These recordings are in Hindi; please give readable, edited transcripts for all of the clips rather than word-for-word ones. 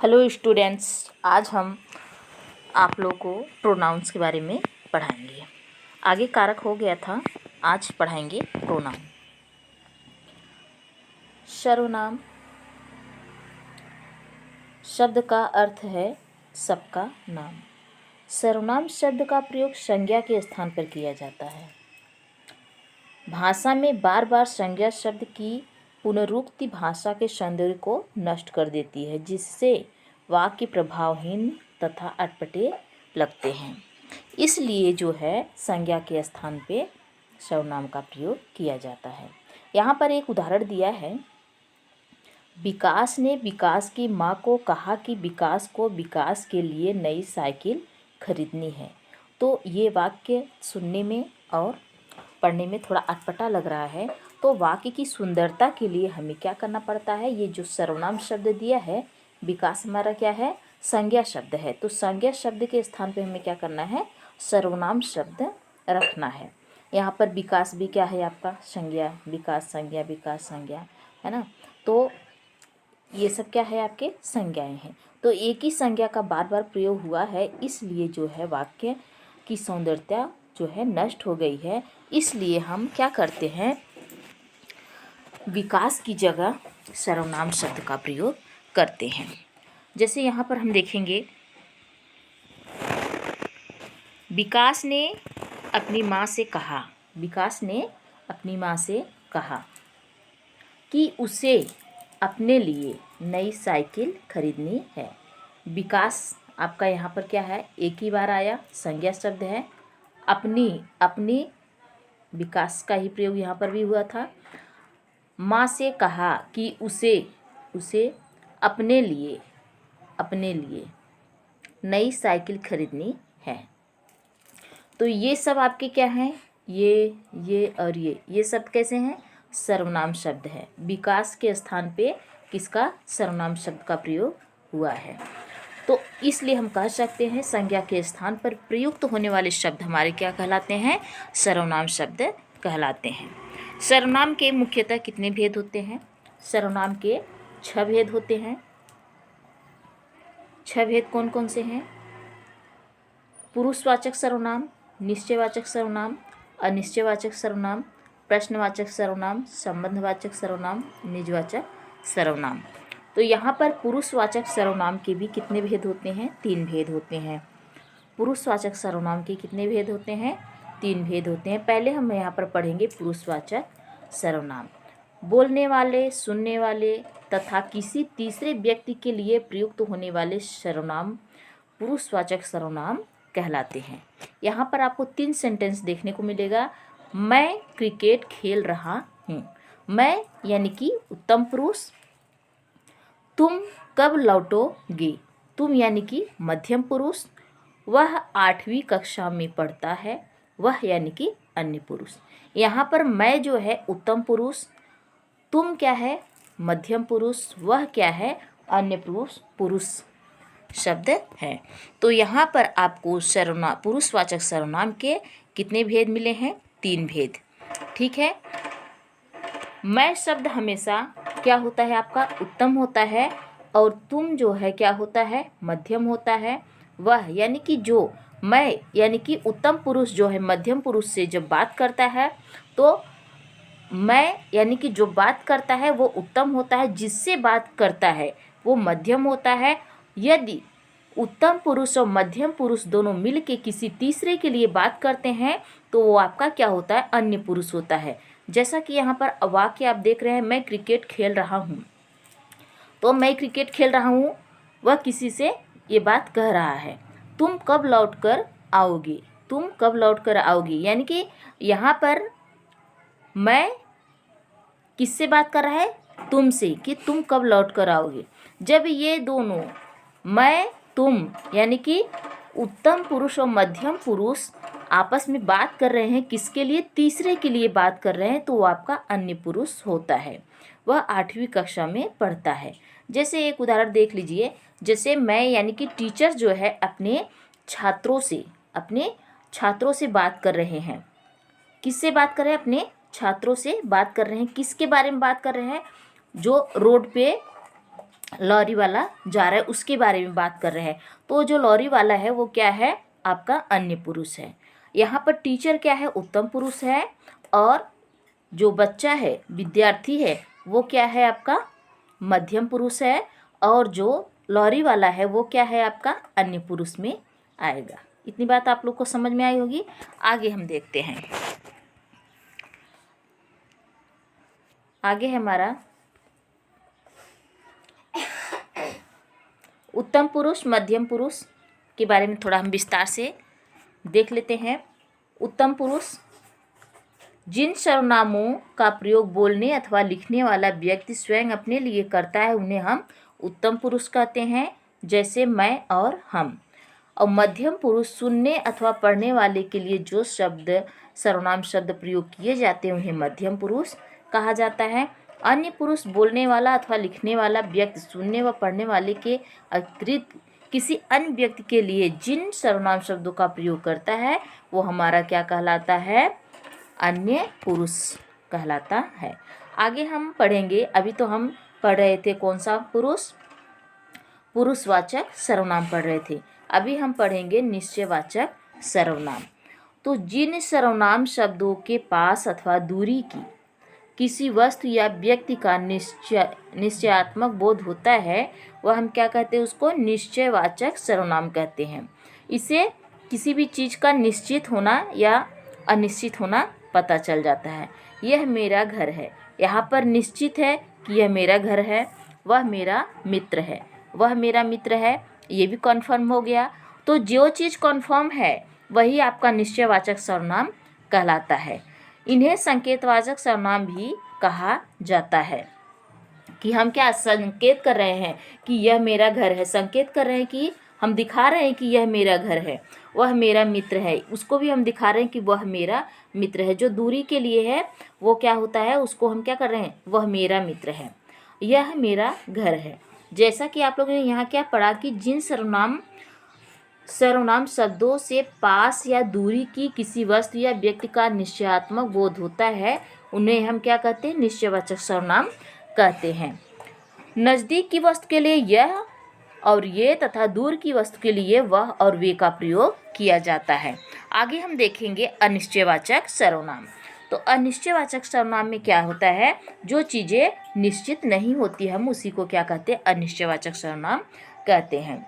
हेलो स्टूडेंट्स, आज हम आप लोग को प्रोनाउंस के बारे में पढ़ाएंगे। आगे कारक हो गया था, आज पढ़ाएंगे प्रोनाउन। सर्वनाम शब्द का अर्थ है सबका नाम। सर्वनाम शब्द का प्रयोग संज्ञा के स्थान पर किया जाता है। भाषा में बार बार संज्ञा शब्द की पुनरुक्ति भाषा के सौंदर्य को नष्ट कर देती है, जिससे वाक्य प्रभावहीन तथा अटपटे लगते हैं। इसलिए जो है संज्ञा के स्थान पे सर्वनाम का प्रयोग किया जाता है। यहाँ पर एक उदाहरण दिया है। विकास ने विकास की माँ को कहा कि विकास को विकास के लिए नई साइकिल खरीदनी है। तो ये वाक्य सुनने में और पढ़ने में थोड़ा अटपटा लग रहा है। तो वाक्य की सुंदरता के लिए हमें क्या करना पड़ता है? ये जो सर्वनाम शब्द दिया है, विकास हमारा क्या है? संज्ञा शब्द है। तो संज्ञा शब्द के स्थान पे हमें क्या करना है? सर्वनाम शब्द रखना है। यहाँ पर विकास भी क्या है आपका? संज्ञा, विकास संज्ञा, है ना। तो ये सब क्या है? आपके संज्ञाएं हैं। तो एक ही संज्ञा का बार बार प्रयोग हुआ है, इसलिए जो है वाक्य की सौंदर्यता जो है नष्ट हो गई है। इसलिए हम क्या करते हैं? विकास की जगह सर्वनाम शब्द का प्रयोग करते हैं। जैसे यहाँ पर हम देखेंगे, विकास ने अपनी माँ से कहा, विकास ने अपनी माँ से कहा कि उसे अपने लिए नई साइकिल खरीदनी है। विकास आपका यहाँ पर क्या है? एक ही बार आया, संज्ञा शब्द है। अपनी विकास का ही प्रयोग यहाँ पर भी हुआ था। माँ से कहा कि उसे अपने लिए नई साइकिल खरीदनी है। तो ये सब आपके क्या हैं? ये और ये सब कैसे हैं? सर्वनाम शब्द है। विकास के स्थान पे किसका? सर्वनाम शब्द का प्रयोग हुआ है। तो इसलिए हम कह सकते हैं संज्ञा के स्थान पर प्रयुक्त होने वाले शब्द हमारे क्या कहलाते हैं? सर्वनाम शब्द कहलाते हैं। सर्वनाम के मुख्यतः कितने भेद होते हैं? सर्वनाम के 6 भेद होते हैं। 6 भेद कौन कौन से हैं? पुरुषवाचक सर्वनाम, निश्चयवाचक सर्वनाम, अनिश्चयवाचक सर्वनाम, प्रश्नवाचक सर्वनाम, संबंधवाचक सर्वनाम, निजवाचक सर्वनाम। तो यहाँ पर पुरुषवाचक सर्वनाम के भी कितने भेद होते हैं? 3 भेद होते हैं। पुरुषवाचक सर्वनाम के कितने भेद होते हैं? 3 भेद होते हैं। पहले हम यहाँ पर पढ़ेंगे पुरुषवाचक सर्वनाम। बोलने वाले, सुनने वाले तथा किसी तीसरे व्यक्ति के लिए प्रयुक्त होने वाले सर्वनाम पुरुषवाचक सर्वनाम कहलाते हैं। यहाँ पर आपको 3 सेंटेंस देखने को मिलेगा। मैं क्रिकेट खेल रहा हूँ। मैं यानी कि उत्तम पुरुष। तुम कब लौटोगे? तुम यानी कि मध्यम पुरुष। वह 8वीं कक्षा में पढ़ता है। वह यानी कि अन्य पुरुष। यहाँ पर मैं जो है उत्तम पुरुष, तुम क्या है? मध्यम पुरुष, वह क्या है? अन्य पुरुष शब्द है। तो यहाँ पर आपको पुरुषवाचक सर्वनाम के कितने भेद मिले हैं? 3 भेद। ठीक है। मैं शब्द हमेशा क्या होता है आपका? उत्तम होता है। और तुम जो है क्या होता है? मध्यम होता है। वह यानी कि जो मैं यानी कि उत्तम पुरुष जो है मध्यम पुरुष से जब बात करता है, तो मैं यानी कि जो बात करता है वो उत्तम होता है, जिससे बात करता है वो मध्यम होता है। यदि उत्तम पुरुष और मध्यम पुरुष दोनों मिल के किसी तीसरे के लिए बात करते हैं तो वो आपका क्या होता है? अन्य पुरुष होता है। जैसा कि यहाँ पर वाक्य आप देख रहे हैं, मैं क्रिकेट खेल रहा हूँ। तो मैं क्रिकेट खेल रहा हूँ, वह किसी से ये बात कह रहा है। तुम कब लौट कर आओगी? तुम कब लौट कर आओगी यानी कि यहाँ पर मैं किससे बात कर रहा है? तुमसे, कि तुम कब लौट कर आओगे। जब ये दोनों मैं तुम यानी कि उत्तम पुरुष और मध्यम पुरुष आपस में बात कर रहे हैं, किसके लिए? तीसरे के लिए बात कर रहे हैं, तो वो आपका अन्य पुरुष होता है। वह 8वीं कक्षा में पढ़ता है। जैसे एक उदाहरण देख लीजिए। जैसे मैं यानी कि टीचर जो है अपने छात्रों से बात कर रहे हैं। किससे बात कर रहे हैं? अपने छात्रों से बात कर रहे हैं। किसके बारे में बात कर रहे हैं? जो रोड पे लॉरी वाला जा रहा है उसके बारे में बात कर रहे हैं। तो जो लॉरी वाला है वो क्या है, आपका अन्य पुरुष है। यहाँ पर टीचर क्या है, उत्तम पुरुष है, और जो बच्चा है, विद्यार्थी है, वो क्या है, आपका मध्यम पुरुष है, और जो लॉरी वाला है वो क्या है, आपका अन्य पुरुष में आएगा। इतनी बात आप लोग को समझ में आई होगी। आगे हम देखते हैं। आगे है हमारा उत्तम पुरुष मध्यम पुरुष के बारे में थोड़ा हम विस्तार से देख लेते हैं। उत्तम पुरुष जिन सर्वनामों का प्रयोग बोलने अथवा लिखने वाला व्यक्ति स्वयं अपने लिए करता है उन्हें हम उत्तम पुरुष कहते हैं, जैसे मैं और हम। और मध्यम पुरुष सुनने अथवा पढ़ने वाले के लिए जो शब्द सर्वनाम शब्द प्रयोग किए जाते हैं उन्हें मध्यम पुरुष कहा जाता है। अन्य पुरुष बोलने वाला अथवा लिखने वाला व्यक्ति सुनने व पढ़ने वाले के अतिरिक्त किसी अन्य व्यक्ति के लिए जिन सर्वनाम शब्दों का प्रयोग करता है वो हमारा क्या कहलाता है, अन्य पुरुष कहलाता है। आगे हम पढ़ेंगे, अभी तो हम पढ़ रहे थे कौन सा पुरुष, पुरुषवाचक सर्वनाम पढ़ रहे थे। अभी हम पढ़ेंगे निश्चयवाचक सर्वनाम। तो जिन सर्वनाम शब्दों के पास अथवा दूरी की किसी वस्तु या व्यक्ति का निश्चयात्मक बोध होता है वह हम क्या कहते हैं, उसको निश्चयवाचक सर्वनाम कहते हैं। इसे किसी भी चीज़ का निश्चित होना या अनिश्चित होना पता चल जाता है। यह मेरा घर है, यहाँ पर निश्चित है कि यह मेरा घर है। वह मेरा मित्र है, वह मेरा मित्र है, ये भी कन्फर्म हो गया। तो जो चीज़ कन्फर्म है वही आपका निश्चयवाचक सर्वनाम कहलाता है। इन्हें संकेतवाचक सर्वनाम भी कहा जाता है कि हम क्या संकेत कर रहे हैं कि यह मेरा घर है, संकेत कर रहे हैं कि हम दिखा रहे हैं कि यह मेरा घर है। वह मेरा मित्र है, उसको भी हम दिखा रहे हैं कि वह मेरा मित्र है। जो दूरी के लिए है वो क्या होता है, उसको हम क्या कर रहे हैं, वह मेरा मित्र है, यह मेरा घर है। जैसा कि आप लोगों ने यहाँ क्या पढ़ा कि जिन सर्वनाम शब्दों से पास या दूरी की किसी वस्तु या व्यक्ति का निश्चयात्मक बोध होता है उन्हें हम क्या कहते हैं, निश्चयवाचक सर्वनाम कहते हैं। नज़दीक की वस्तु के लिए यह और ये तथा दूर की वस्तु के लिए वह और वे का प्रयोग किया जाता है। आगे हम देखेंगे अनिश्चयवाचक सर्वनाम। तो अनिश्चयवाचक सर्वनाम में क्या होता है, जो चीज़ें निश्चित नहीं होती हम उसी को क्या कहते हैं, अनिश्चयवाचक सर्वनाम कहते हैं।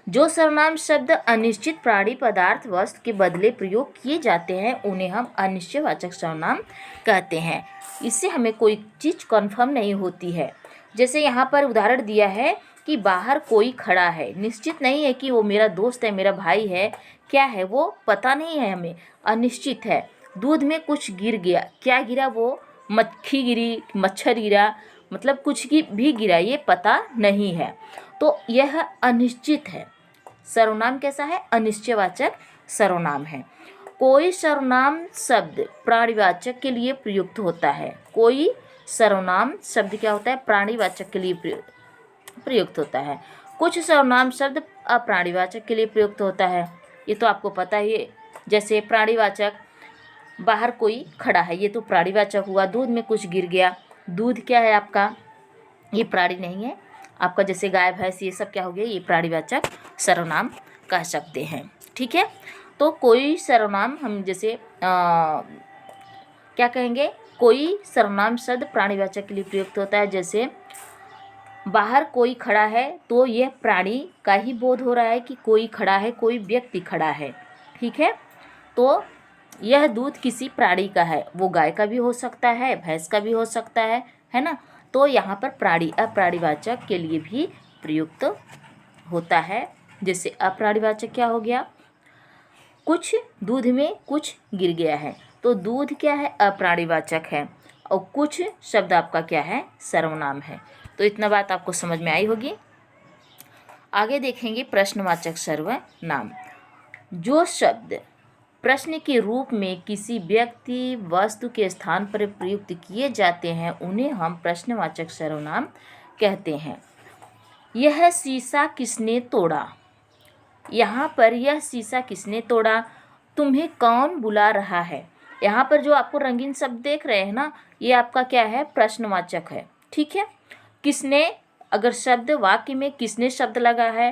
जो सर्वनाम शब्द अनिश्चित प्राणी पदार्थ वस्तु के बदले प्रयोग किए जाते हैं उन्हें हम अनिश्चयवाचक सर्वनाम कहते हैं। इससे हमें कोई चीज़ कन्फर्म नहीं होती है। जैसे यहाँ पर उदाहरण दिया है कि बाहर कोई खड़ा है, निश्चित नहीं है कि वो मेरा दोस्त है, मेरा भाई है, क्या है वो पता नहीं है, हमें अनिश्चित है। दूध में कुछ गिर गया, क्या गिरा, वो मक्खी गिरी, मच्छर गिरा, मतलब कुछ भी गिरा, ये पता नहीं है। तो यह अनिश्चित है। सर्वनाम कैसा है, अनिश्चयवाचक सर्वनाम है। कोई सर्वनाम शब्द प्राणीवाचक के लिए प्रयुक्त होता है। कोई सर्वनाम शब्द क्या होता है, प्राणीवाचक के लिए प्रयुक्त होता है। कुछ सर्वनाम शब्द अप्राणीवाचक के लिए प्रयुक्त होता है, ये तो आपको पता ही है। जैसे प्राणीवाचक, बाहर कोई खड़ा है, ये तो प्राणीवाचक हुआ। दूध में कुछ गिर गया, दूध क्या है आपका, ये प्राणी नहीं है आपका। जैसे गाय भैंस ये सब क्या हो गया, ये प्राणीवाचक सर्वनाम कह सकते हैं। ठीक है, तो कोई सर्वनाम हम जैसे क्या कहेंगे, कोई सर्वनाम शब्द प्राणीवाचक के लिए प्रयुक्त होता है। जैसे बाहर कोई खड़ा है, तो यह प्राणी का ही बोध हो रहा है कि कोई खड़ा है, कोई व्यक्ति खड़ा है। ठीक है, तो यह दूध किसी प्राणी का है, वो गाय का भी हो सकता है, भैंस का भी हो सकता है ना। तो यहाँ पर प्राणी अप्राणीवाचक के लिए भी प्रयुक्त होता है। जैसे अप्राणीवाचक क्या हो गया, कुछ दूध में कुछ गिर गया है, तो दूध क्या है, अप्राणीवाचक है, और कुछ शब्द आपका क्या है, सर्वनाम है। तो इतना बात आपको समझ में आई होगी। आगे देखेंगे प्रश्नवाचक सर्वनाम। जो शब्द प्रश्न के रूप में किसी व्यक्ति वस्तु के स्थान पर प्रयुक्त किए जाते हैं उन्हें हम प्रश्नवाचक सर्वनाम कहते हैं। यह शीशा किसने तोड़ा, यहाँ पर यह शीशा किसने तोड़ा, तुम्हें कौन बुला रहा है। यहाँ पर जो आपको रंगीन शब्द देख रहे हैं ना, ये आपका क्या है, प्रश्नवाचक है। ठीक है, किसने अगर शब्द वाक्य में किसने शब्द लगा है,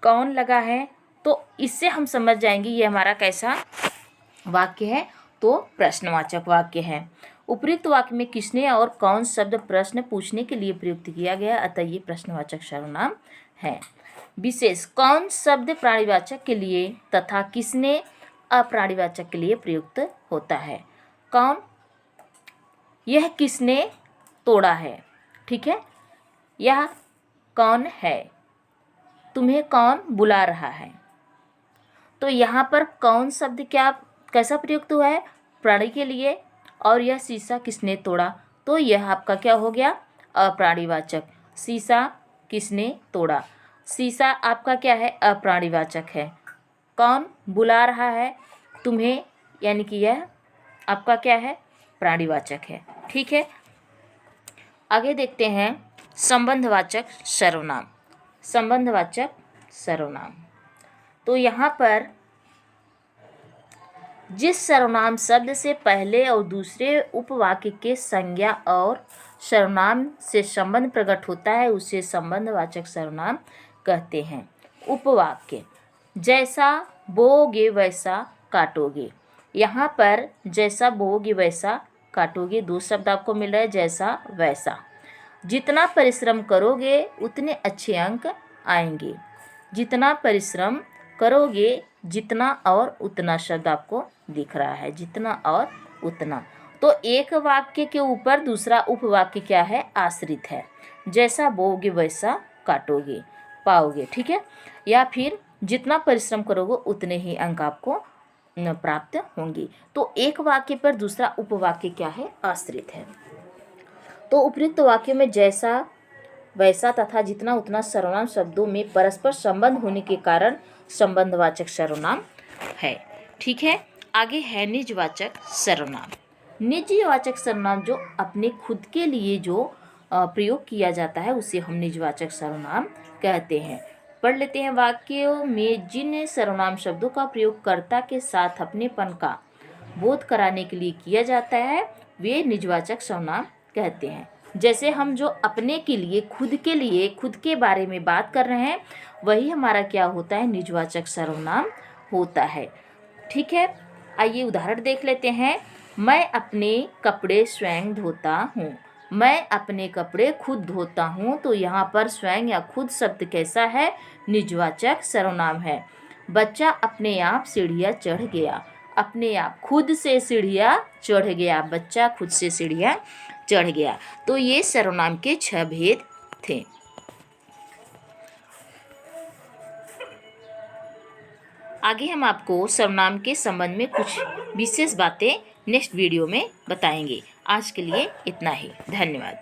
कौन लगा है, तो इससे हम समझ जाएंगे ये हमारा कैसा वाक्य है, तो प्रश्नवाचक वाक्य है। उपयुक्त वाक्य में किसने और कौन शब्द प्रश्न पूछने के लिए प्रयुक्त किया गया, अतः ये प्रश्नवाचक सर्वनाम है। विशेष कौन शब्द प्राणीवाचक के लिए तथा किसने अप्राणीवाचक के लिए प्रयुक्त होता है। कौन, यह किसने तोड़ा है, ठीक है, यह कौन है, तुम्हें कौन बुला रहा है। तो यहाँ पर कौन शब्द क्या कैसा प्रयुक्त हुआ है, प्राणी के लिए, और यह शीशा किसने तोड़ा, तो यह आपका क्या हो गया, अप्राणीवाचक। शीशा किसने तोड़ा, शीशा आपका क्या है, अप्राणीवाचक है। कौन बुला रहा है तुम्हें, यानी कि यह आपका क्या है, प्राणीवाचक है, ठीक है। आगे देखते हैं संबंधवाचक सर्वनाम। संबंधवाचक सर्वनाम, तो यहाँ पर जिस सर्वनाम शब्द से पहले और दूसरे उपवाक्य के संज्ञा और सर्वनाम से संबंध प्रकट होता है उसे संबंधवाचक सर्वनाम कहते हैं। उपवाक्य, जैसा बोओगे वैसा काटोगे। यहाँ पर जैसा बोओगे वैसा काटोगे, दो शब्द आपको मिल रहा है, जैसा वैसा। जितना परिश्रम करोगे उतने अच्छे अंक आएंगे। जितना परिश्रम करोगे, जितना और उतना शब्द आपको दिख रहा है, जितना और उतना। तो एक वाक्य के ऊपर दूसरा उपवाक्य क्या है, आश्रित है। जैसा बोओगे वैसा काटोगे, पाओगे, ठीक है। या फिर जितना परिश्रम करोगे उतने ही अंक आपको प्राप्त होंगे। तो एक वाक्य पर दूसरा उपवाक्य क्या है, आश्रित है। तो उपयुक्त वाक्य में जैसा वैसा तथा जितना उतना सर्वनाम शब्दों में परस्पर संबंध होने के कारण संबंधवाचक सर्वनाम है, ठीक है। आगे है निजवाचक सर्वनाम। निजवाचक सर्वनाम जो अपने खुद के लिए जो प्रयोग किया जाता है उसे हम निजवाचक सर्वनाम कहते हैं। पढ़ लेते हैं, वाक्यों में जिन सर्वनाम शब्दों का प्रयोग कर्ता के साथ अपनेपन का बोध कराने के लिए किया जाता है वे निजवाचक सर्वनाम कहते हैं। जैसे हम जो अपने के लिए, खुद के बारे में बात कर रहे हैं वही हमारा क्या होता है, निजवाचक सर्वनाम होता है, ठीक है। आइए उदाहरण देख लेते हैं। मैं अपने कपड़े स्वयं धोता हूँ। मैं अपने कपड़े खुद धोता हूँ, तो यहाँ पर स्वयं या खुद शब्द कैसा है, निजवाचक सर्वनाम है। बच्चा अपने आप सीढ़ियाँ चढ़ गया। अपने आप, खुद से सीढ़ियाँ चढ़ गया, बच्चा खुद से सीढ़ियाँ चढ़ गया। तो ये सर्वनाम के 6 भेद थे। आगे हम आपको सर्वनाम के संबंध में कुछ विशेष बातें नेक्स्ट वीडियो में बताएंगे। आज के लिए इतना ही, धन्यवाद।